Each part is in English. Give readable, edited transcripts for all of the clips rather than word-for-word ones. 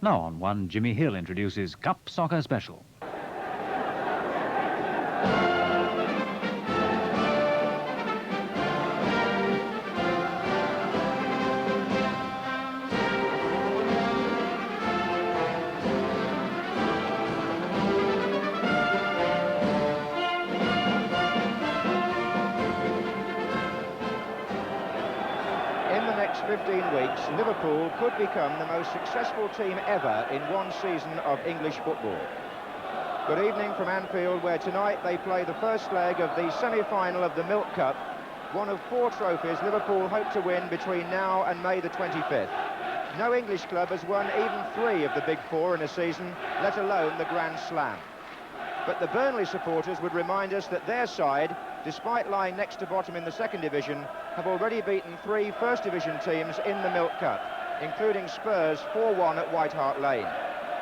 Now on one, Jimmy Hill introduces Cup Soccer Special. In the next 15 weeks, Liverpool could become the most successful team ever in one season of English football. Good evening from Anfield, where tonight they play the first leg of the semi-final of the Milk Cup, one of 4 trophies Liverpool hope to win between now and May the 25th. No English club has won even 3 of the big 4 in a season, let alone the Grand Slam. But the Burnley supporters would remind us that their side, despite lying next to bottom in the second division, have already beaten 3 First Division teams in the Milk Cup, including Spurs 4-1 at White Hart Lane.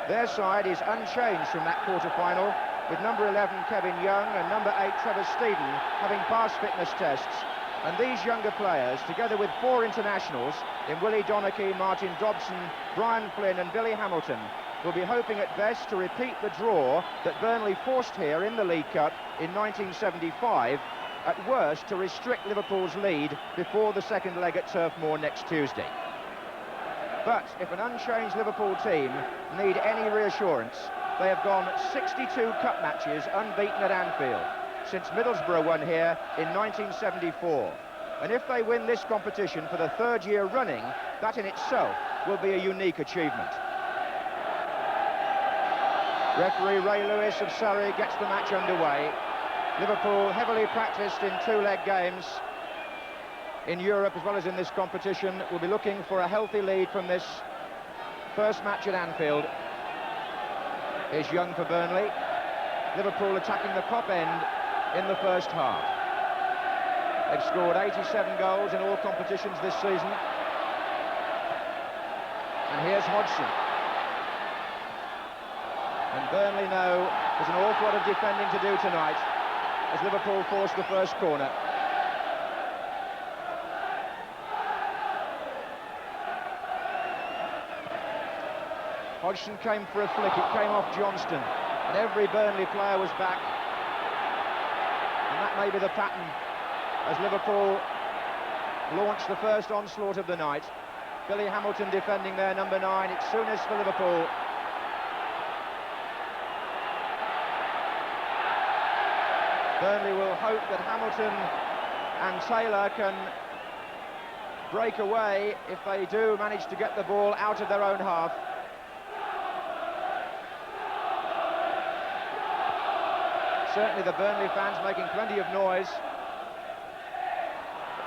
Their side is unchanged from that quarter-final, with number 11 Kevin Young and number 8 Trevor Steeden having passed fitness tests. And these younger players, together with 4 internationals in Willie Donachie, Martin Dobson, Brian Flynn and Billy Hamilton, will be hoping at best to repeat the draw that Burnley forced here in the League Cup in 1975, at worst to restrict Liverpool's lead before the second leg at Turf Moor next Tuesday. But if an unchanged Liverpool team need any reassurance, they have gone 62 cup matches unbeaten at Anfield since Middlesbrough won here in 1974. And if they win this competition for the 3rd year running, that in itself will be a unique achievement. Referee Ray Lewis of Surrey gets the match underway. Liverpool, heavily practiced in 2-leg games in Europe as well as in this competition, will be looking for a healthy lead from this first match at Anfield. Here's Young for Burnley. Liverpool attacking the top end in the first half. They've scored 87 goals in all competitions this season. And here's Hodgson. And Burnley know there's an awful lot of defending to do tonight as Liverpool force the first corner. Hodgson came for a flick, it came off Johnston, and every Burnley player was back. And that may be the pattern as Liverpool launch the first onslaught of the night. Billy Hamilton defending there, number 9. It's Souness for Liverpool. Burnley will hope that Hamilton and Taylor can break away if they do manage to get the ball out of their own half. Certainly the Burnley fans making plenty of noise.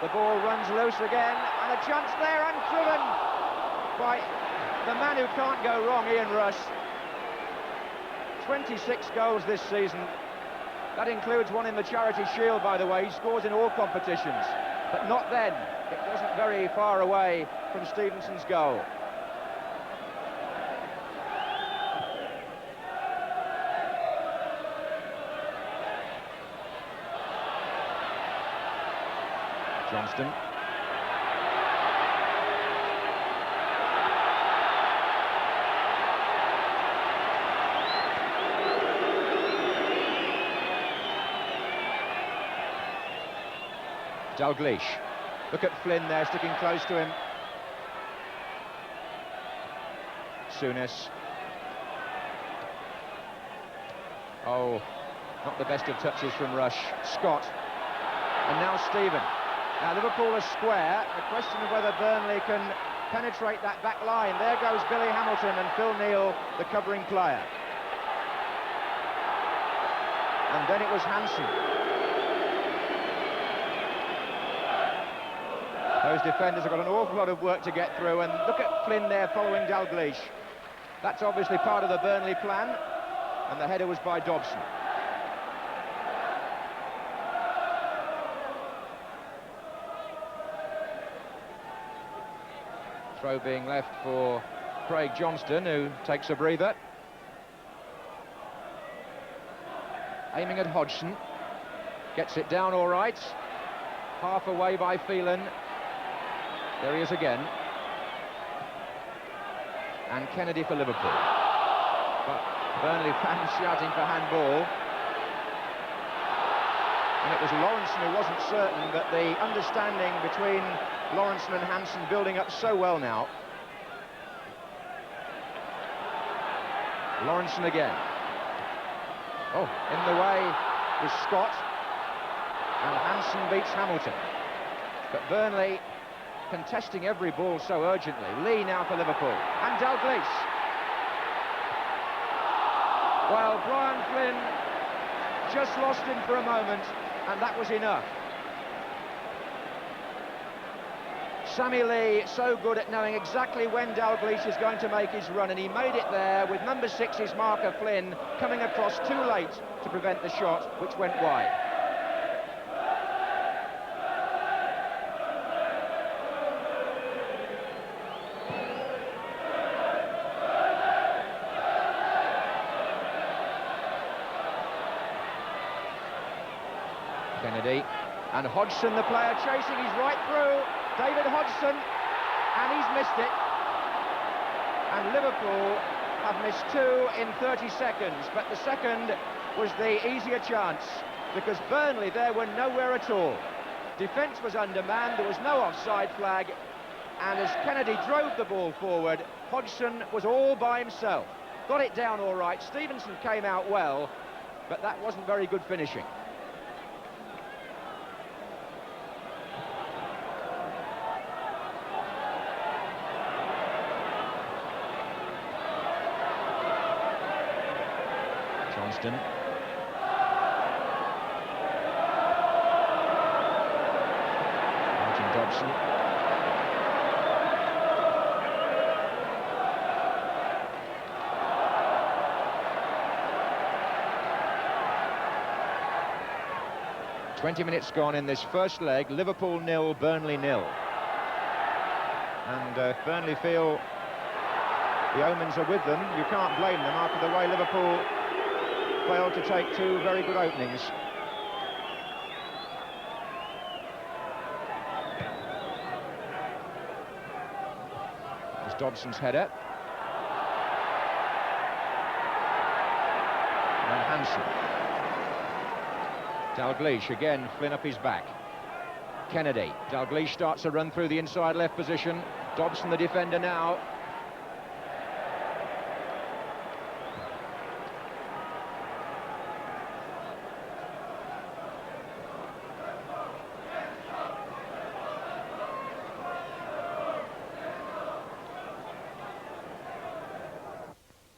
The ball runs loose again, and a chance there, undriven by the man who can't go wrong, Ian Rush. 26 goals this season. That includes one in the Charity Shield, by the way. He scores in all competitions, but not then. It wasn't very far away from Stevenson's goal. Johnston. Dalglish. Look at Flynn there, sticking close to him. Souness. Oh, not the best of touches from Rush. Scott. And now Stephen. Now Liverpool are square. The question of whether Burnley can penetrate that back line. There goes Billy Hamilton and Phil Neal, the covering player. And then it was Hansen. Those defenders have got an awful lot of work to get through, and look at Flynn there following Dalglish. That's obviously part of the Burnley plan, and the header was by Dobson. Throw being left for Craig Johnston, who takes a breather. Aiming at Hodgson. Gets it down all right. Half away by Phelan. There he is again. and Kennedy for Liverpool. But Burnley fans shouting for handball. And it was Lawrenson who wasn't certain, but the understanding between Lawrenson and Hansen building up so well now. Lawrenson again. Oh, in the way was Scott, and Hansen beats Hamilton. But Burnley contesting every ball so urgently. Lee now for Liverpool, and Dalglish. Well, Brian Flynn just lost him for a moment, and that was enough. Sammy Lee, so good at knowing exactly when Dalglish is going to make his run, and he made it there with number 6's marker Flynn coming across too late to prevent the shot, which went wide. Kennedy, and Hodgson, the player, chasing, he's right through. David Hodgson, and he's missed it. And Liverpool have missed 2 in 30 seconds, but the second was the easier chance, because Burnley there were nowhere at all. Defence was undermanned, there was no offside flag, and as Kennedy drove the ball forward, Hodgson was all by himself. Got it down all right, Stevenson came out well, but that wasn't very good finishing. Johnston. Martin Dobson. "20 minutes gone in this first leg. Liverpool 0, Burnley 0. And Burnley feel the omens are with them. You can't blame them after the way Liverpool failed to take 2 very good openings. There's Dobson's header. And Hansen. Dalglish again, Flynn up his back. Kennedy. Dalglish starts a run through the inside left position. Dobson the defender now.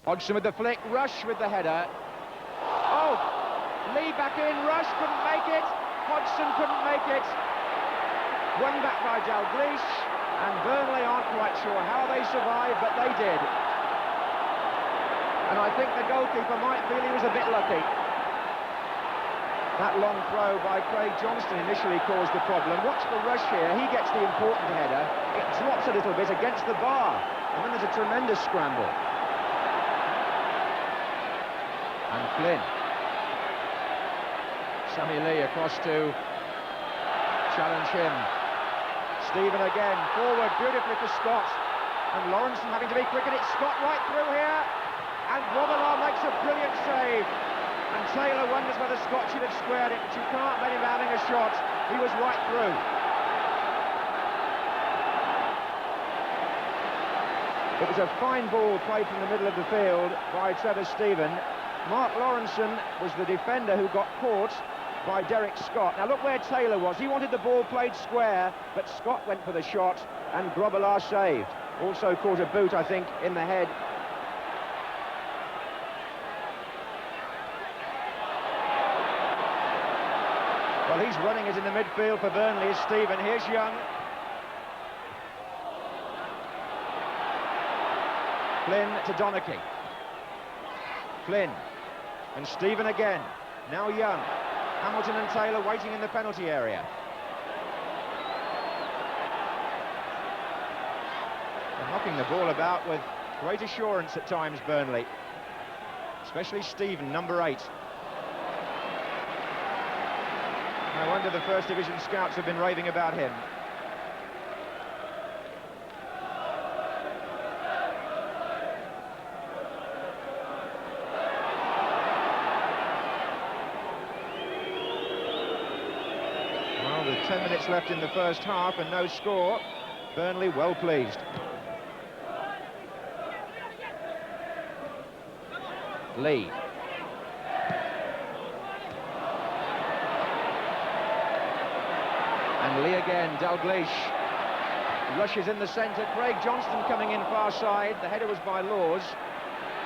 Hodgson with the flick, Rush with the header. Oh, Lee back in, Rush couldn't make it, Hodgson couldn't make it. Won back by Dalglish, and Burnley aren't quite sure how they survived, but they did. And I think the goalkeeper might feel he was a bit lucky. That long throw by Craig Johnston initially caused the problem. Watch the Rush here, he gets the important header. It drops a little bit against the bar, and then there's a tremendous scramble. And Flynn. Sammy Lee across to challenge him. Stephen again, forward beautifully for Scott. And Lawrenson having to be quick, and it's Scott right through here. And Robillard makes a brilliant save. And Taylor wonders whether Scott should have squared it, but you can't let him having a shot. He was right through. It was a fine ball played from the middle of the field by Trevor Stephen. Mark Lawrenson was the defender who got caught by Derek Scott. Now look where Taylor was. He wanted the ball played square, but Scott went for the shot, and Grobbelaar saved. Also caught a boot, I think, in the head. Well, he's running it in the midfield for Burnley, is Stephen. Here's Young. Flynn to Donachie. Flynn. And Stephen again. Now Young. Hamilton and Taylor waiting in the penalty area. They're knocking the ball about with great assurance at times, Burnley. Especially Stephen, number 8. No wonder the First Division scouts have been raving about him. 10 minutes left in the first half and no score. Burnley well pleased. Lee. And Lee again, Dalglish. Rushes in the centre, Craig Johnston coming in far side. The header was by Laws.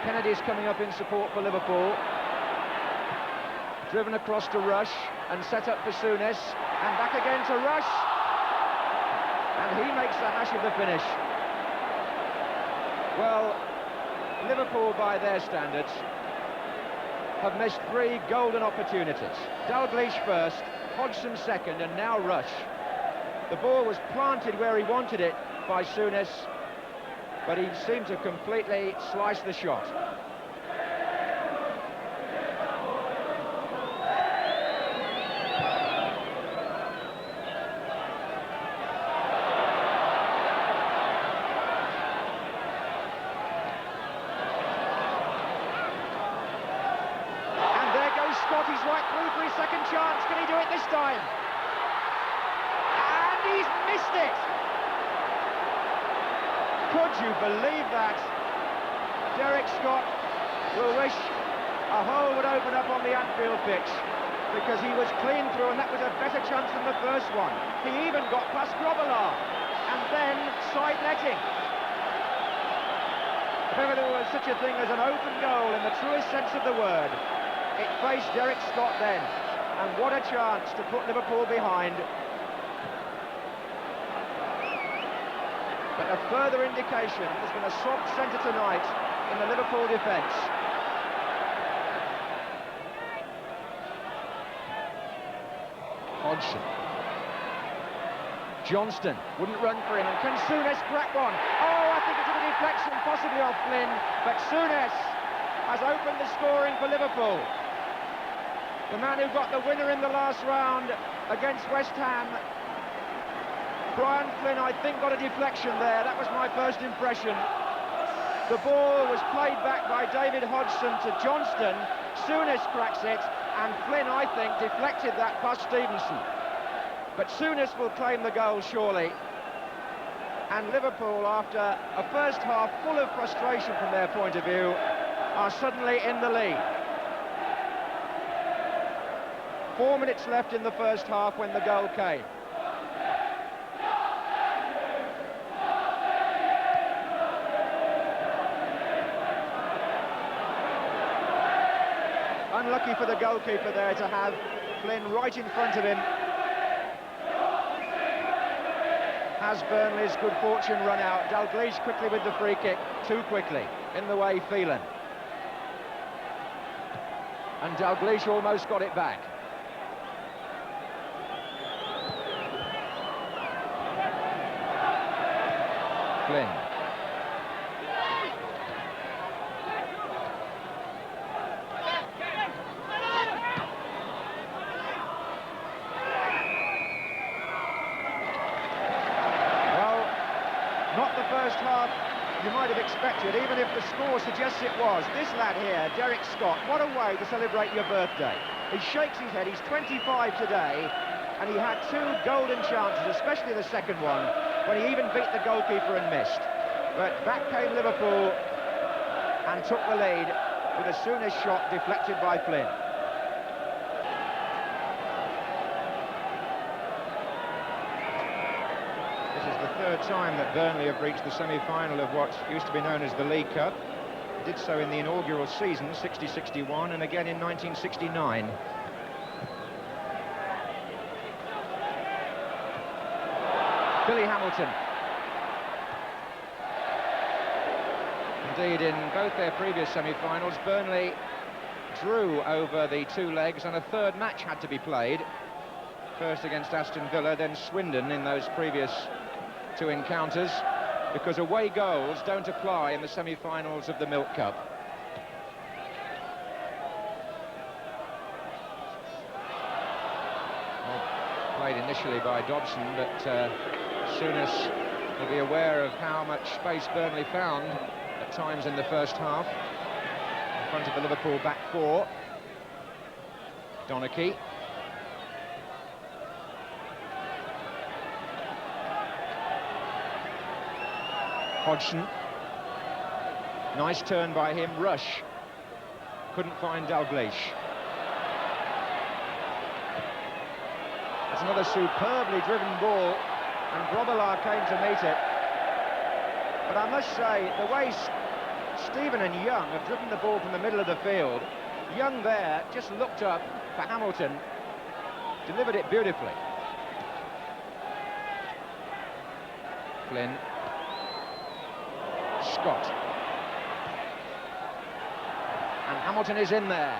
Kennedy's coming up in support for Liverpool. Driven across to Rush and set up for Souness. And back again to Rush. And he makes the hash of the finish. Well, Liverpool, by their standards, have missed 3 golden opportunities. Dalglish first, Hodgson second, and now Rush. The ball was planted where he wanted it by Souness, but he seemed to completely slice the shot. And there goes Scott, he's right through for his second chance. Can he do it this time? He's missed it! Could you believe that? Derek Scott will wish a hole would open up on the Anfield pitch, because he was clean through and that was a better chance than the first one. He even got past Grobbelaar and then side-netting. If ever there was such a thing as an open goal in the truest sense of the word, it faced Derek Scott then, and what a chance to put Liverpool behind. But a further indication there's been a soft centre tonight in the Liverpool defence. Hodgson. Johnston wouldn't run for him, and can Souness crack one? Oh, I think it's a deflection, possibly off Flynn, but Souness has opened the scoring for Liverpool. The man who got the winner in the last round against West Ham. Brian Flynn, I think, got a deflection there. That was my first impression. The ball was played back by David Hodgson to Johnston. Souness cracks it, and Flynn, I think, deflected that past Stevenson. But Souness will claim the goal, surely. And Liverpool, after a first half full of frustration from their point of view, are suddenly in the lead. 4 minutes left in the first half when the goal came. Unlucky for the goalkeeper there to have Flynn right in front of him. Has Burnley's good fortune run out? Dalglish quickly with the free kick, too quickly, in the way Phelan. And Dalglish almost got it back. Flynn. Not the first half you might have expected, even if the score suggests it was. This lad here, Derek Scott, what a way to celebrate your birthday. He shakes his head, he's 25 today, and he had 2 golden chances, especially the second one, when he even beat the goalkeeper and missed. But back came Liverpool and took the lead with a Souness shot deflected by Flynn. Third time that Burnley have reached the semi-final of what used to be known as the League Cup. They did so in the inaugural season, 60-61, and again in 1969. Billy Hamilton. Indeed, in both their previous semi-finals, Burnley drew over the 2 legs, and a third match had to be played. First against Aston Villa, then Swindon in those previous 2 encounters, because away goals don't apply in the semi-finals of the Milk Cup. Well, played initially by Dobson, but Souness will be aware of how much space Burnley found at times in the first half in front of the Liverpool back 4. Donachie. Hodgson. Nice turn by him. Rush. Couldn't find Dalglish. It's another superbly driven ball, and Grobbelaar came to meet it. But I must say, the way Stephen and Young have driven the ball from the middle of the field, Young there just looked up for Hamilton, delivered it beautifully. Flynn. Scott. And Hamilton is in there.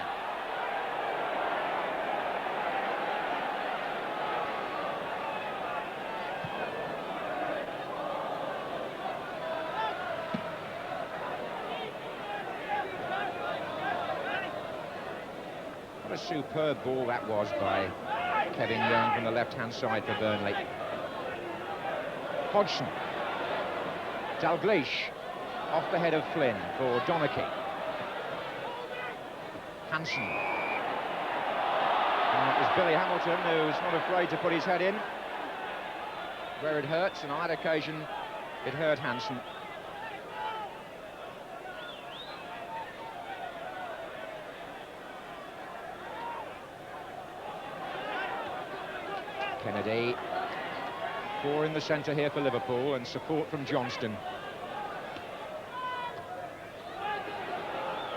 What a superb ball that was by Kevin Young from the left-hand side for Burnley. Hodgson. Dalglish off the head of Flynn for Donachie. Hansen. And it was Billy Hamilton who's not afraid to put his head in where it hurts, and on that occasion it hurt Hansen. Kennedy. Four in the centre here for Liverpool, and support from Johnston.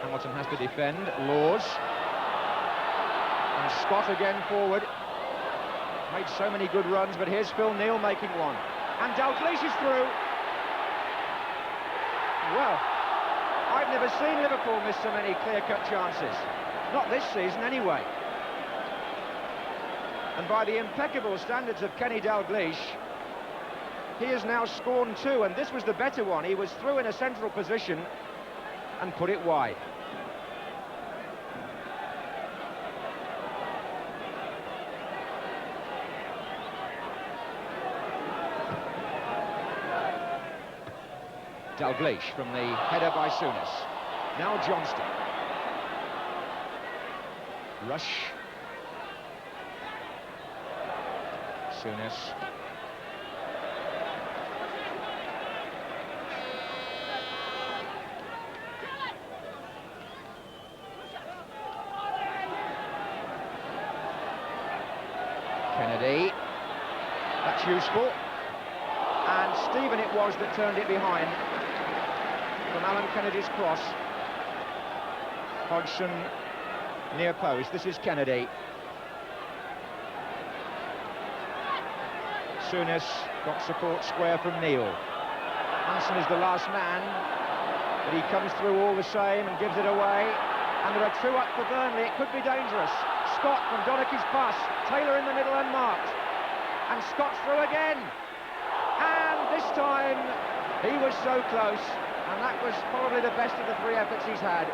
Hamilton has to defend. Laws. And Scott again forward. Made so many good runs, but here's Phil Neal making one. And Dalglish is through. Well, I've never seen Liverpool miss so many clear-cut chances. Not this season, anyway. And by the impeccable standards of Kenny Dalglish, he has now scored two, and this was the better one. He was through in a central position and put it wide. Dalglish from the header by Souness. Now Johnston. Rush. Souness. Kennedy. That's useful. And Stephen it was that turned it behind from Alan Kennedy's cross. Hodgson near post. This is Kennedy. Souness got support square from Neal. Hansen is the last man, but he comes through all the same and gives it away. And there are two up for Burnley. It could be dangerous. Scott from Donachie's pass. Taylor in the middle and marked. And Scott's through again. And this time he was so close. And that was probably the best of the three efforts he's had.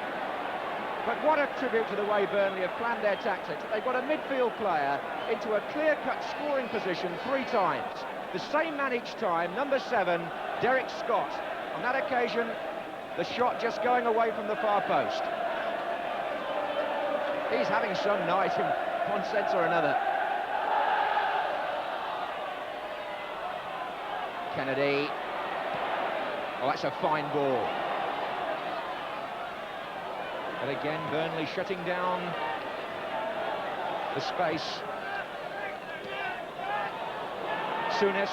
But what a tribute to the way Burnley have planned their tactics. They've got a midfield player into a clear-cut scoring position 3 times. The same man each time, number 7, Derek Scott. On that occasion, the shot just going away from the far post. He's having some night in one sense or another. Kennedy. Oh, that's a fine ball. But again, Burnley shutting down the space. Souness.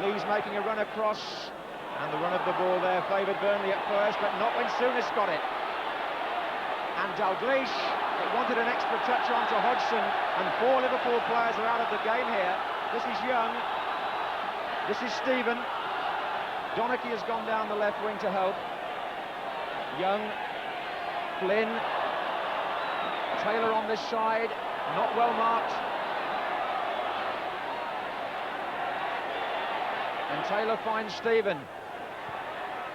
Lee's making a run across, and the run of the ball there favoured Burnley at first, but not when Souness got it. And Dalglish, it wanted an extra touch onto Hodgson, and 4 Liverpool players are out of the game here. This is Young. This is Stephen. Donachie has gone down the left wing to help. Young. Flynn. Taylor on this side, not well marked. And Taylor finds Stephen,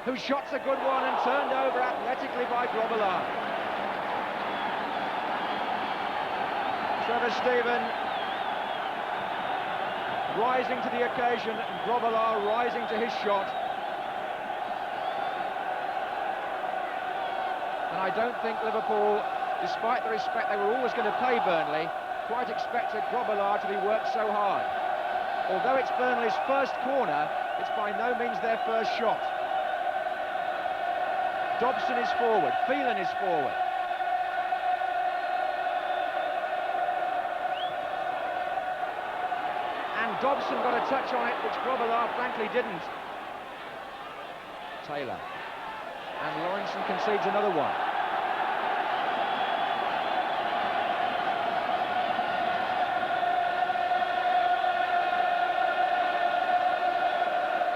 whose shot's a good one and turned over athletically by Grobbelaar. Trevor Stephen rising to the occasion, and Grobbelaar rising to his shot. And I don't think Liverpool, despite the respect they were always going to pay Burnley, quite expected Grobbelaar to be worked so hard. Although it's Burnley's first corner, It's by no means their first shot. Dobson is forward, Phelan is forward. And Dobson got a touch on it, which Grobbelaar frankly didn't. Taylor. And Lawrenson concedes another one.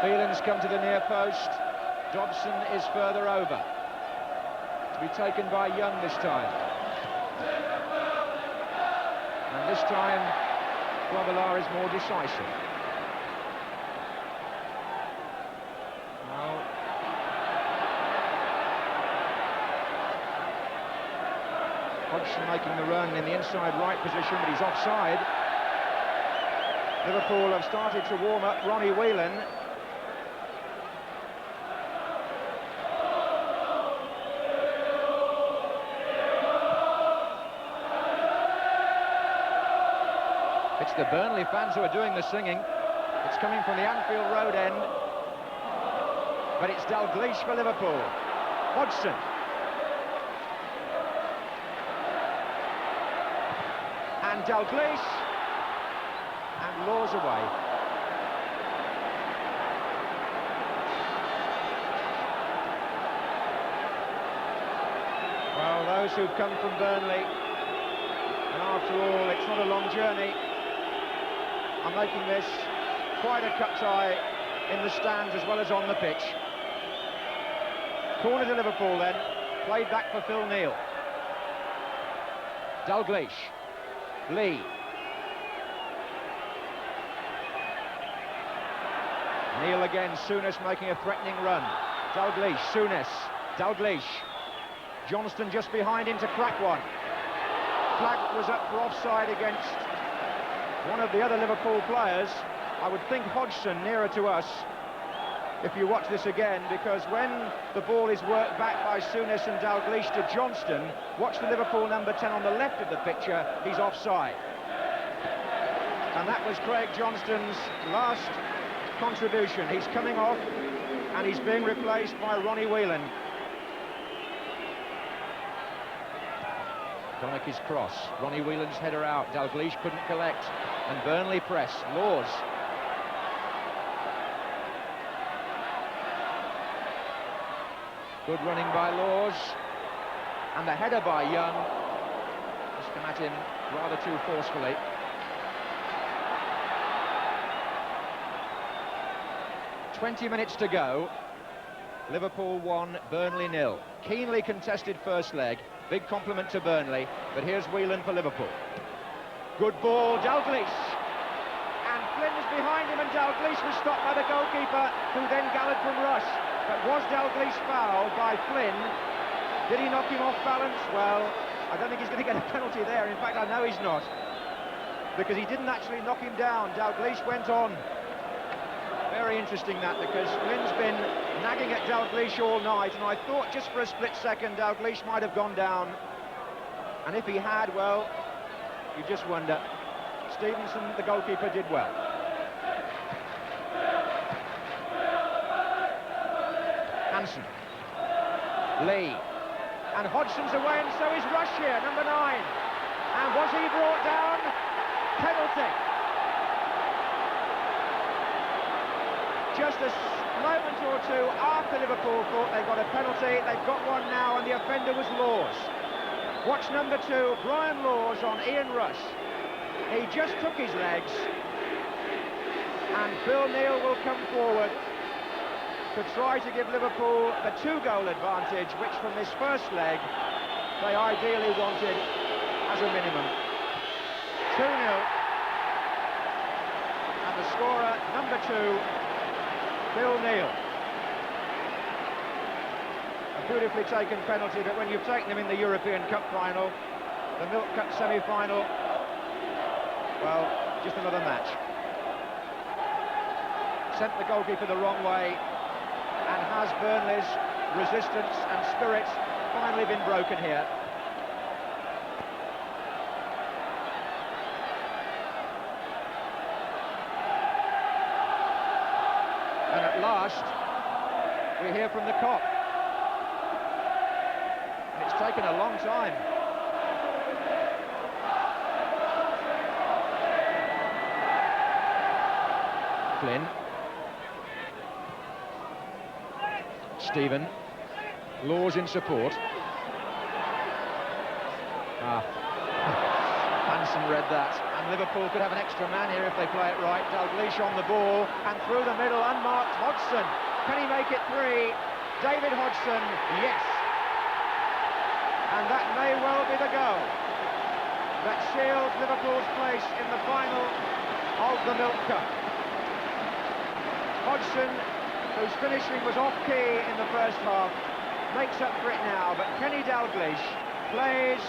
Phelan's come to the near post. Dobson is further over. To be taken by Young this time. And this time, Grobbelaar is more decisive. Now, Hodgson making the run in the inside right position, but he's offside. Liverpool have started to warm up Ronnie Whelan. It's the Burnley fans who are doing the singing. It's coming from the Anfield Road end. But it's Dalglish for Liverpool. Hodgson. And Dalglish. And Laws away. Well, those who've come from Burnley, and after all, it's not a long journey, I'm making this quite a cut-tie in the stands as well as on the pitch. Corner to Liverpool then, played back for Phil Neal. Dalglish, Lee. Neal again, Souness making a threatening run. Dalglish, Souness, Dalglish. Johnston just behind him to crack one. Flag was up for offside against one of the other Liverpool players. I would think Hodgson nearer to us if you watch this again, because when the ball is worked back by Souness and Dalglish to Johnston, watch the Liverpool number 10 on the left of the picture, he's offside. And that was Craig Johnston's last contribution. He's coming off and he's being replaced by Ronnie Whelan. Donachie's cross, Ronnie Whelan's header out, Dalglish couldn't collect, and Burnley press, Laws. Good running by Laws, and the header by Young. Just come at him rather too forcefully. "20 minutes to go, Liverpool 1, Burnley 0. Keenly contested first leg. Big compliment to Burnley, but here's Whelan for Liverpool. Good ball, Dalglish. And Flynn was behind him, and Dalglish was stopped by the goalkeeper, who then galloped from Rush. But was Dalglish fouled by Flynn? Did he knock him off balance? Well, I don't think he's going to get a penalty there. In fact, I know he's not, because he didn't actually knock him down. Dalglish went on. Very interesting that, because Flynn's been nagging at Dalglish all night, and I thought just for a split second Dalglish might have gone down. And if he had, well, you just wonder. Stevenson, the goalkeeper, did well. Hansen. Lee. And Hodgson's away, and so is Rush here, number 9. And was he brought down? Penalty. Just a moment or two after Liverpool thought they got a penalty, they've got one now, and the offender was Laws. Watch number 2, Brian Laws on Ian Rush. He just took his legs, and Phil Neal will come forward to try to give Liverpool the 2-goal advantage, which from this first leg they ideally wanted as a minimum. 2-0, and the scorer, number 2, Phil Neal. A beautifully taken penalty, but when you've taken them in the European Cup final, the Milk Cup semi-final, well, just another match. Sent the goalkeeper the wrong way, and has Burnley's resistance and spirit finally been broken here? And last, we hear from the Kop. It's taken a long time. Flynn. Stephen. Laws in support. Hansen read that. And Liverpool could have an extra man here if they play it right. Dalglish on the ball, and through the middle, unmarked Hodgson. Can he make it 3? David Hodgson, yes. And that may well be the goal that seals Liverpool's place in the final of the Milk Cup. Hodgson, whose finishing was off-key in the first half, makes up for it now, but Kenny Dalglish plays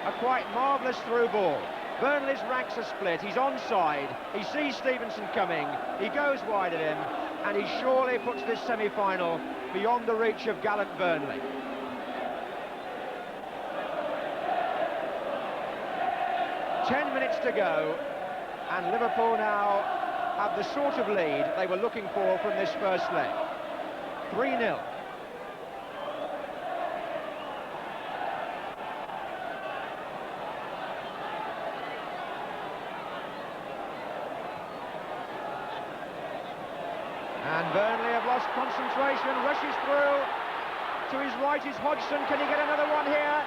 a quite marvellous through ball. Burnley's ranks are split, he's onside, he sees Stevenson coming, he goes wide at him, and he surely puts this semi-final beyond the reach of gallant Burnley. Ten minutes to go, and Liverpool now have the sort of lead they were looking for from this first leg. 3-0. And Burnley have lost concentration, rushes through. To his right is Hodgson. Can he get another one here?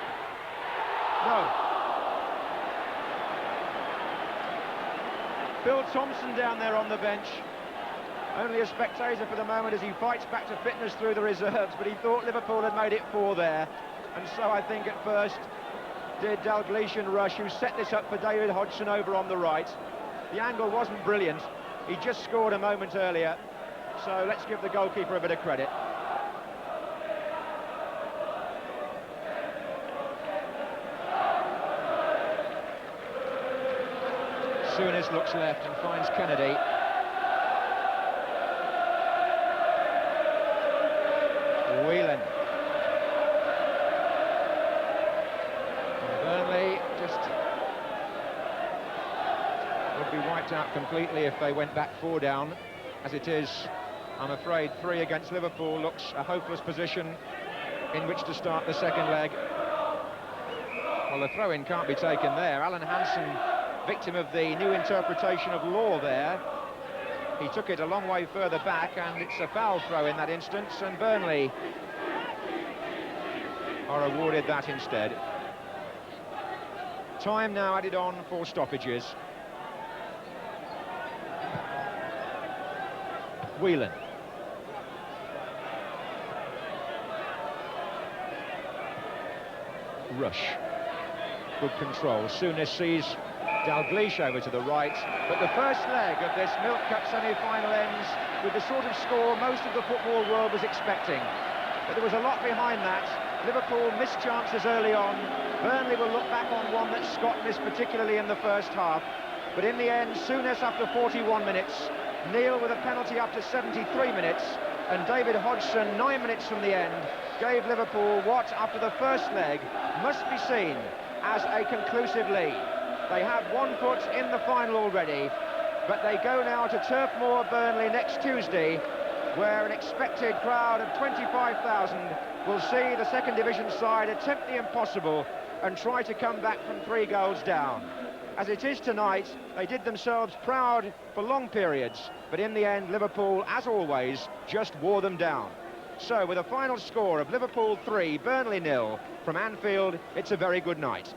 No. Bill Thompson down there on the bench. Only a spectator for the moment as he fights back to fitness through the reserves, but he thought Liverpool had made it 4 there. And so I think at first did Dalglish and Rush, who set this up for David Hodgson over on the right. The angle wasn't brilliant. He just scored a moment earlier. So let's give the goalkeeper a bit of credit. Souness looks left and finds Kennedy. Whelan. And Burnley just would be wiped out completely if they went back 4 down. As it is, I'm afraid 3 against Liverpool looks a hopeless position in which to start the second leg. Well, the throw-in can't be taken there. Alan Hansen, victim of the new interpretation of law there. He took it a long way further back, and it's a foul throw in that instance, and Burnley are awarded that instead. Time now added on for stoppages. Whelan. Rush. Good control. Souness sees Dalglish over to the right, but the first leg of this Milk Cup semi-final ends with the sort of score most of the football world was expecting. But there was a lot behind that. Liverpool missed chances early on. Burnley will look back on one that Scott missed, particularly in the first half. But in the end, Souness after 41 minutes, Neil with a penalty after 73 minutes, and David Hodgson 9 minutes from the end gave Liverpool what, after the first leg, must be seen as a conclusive lead. They have 1 foot in the final already, but they go now to Turf Moor, Burnley next Tuesday, where an expected crowd of 25,000 will see the second division side attempt the impossible and try to come back from 3 goals down. As it is tonight, they did themselves proud for long periods, but in the end, Liverpool, as always, just wore them down. So, with a final score of Liverpool 3, Burnley 0, from Anfield, it's a very good night.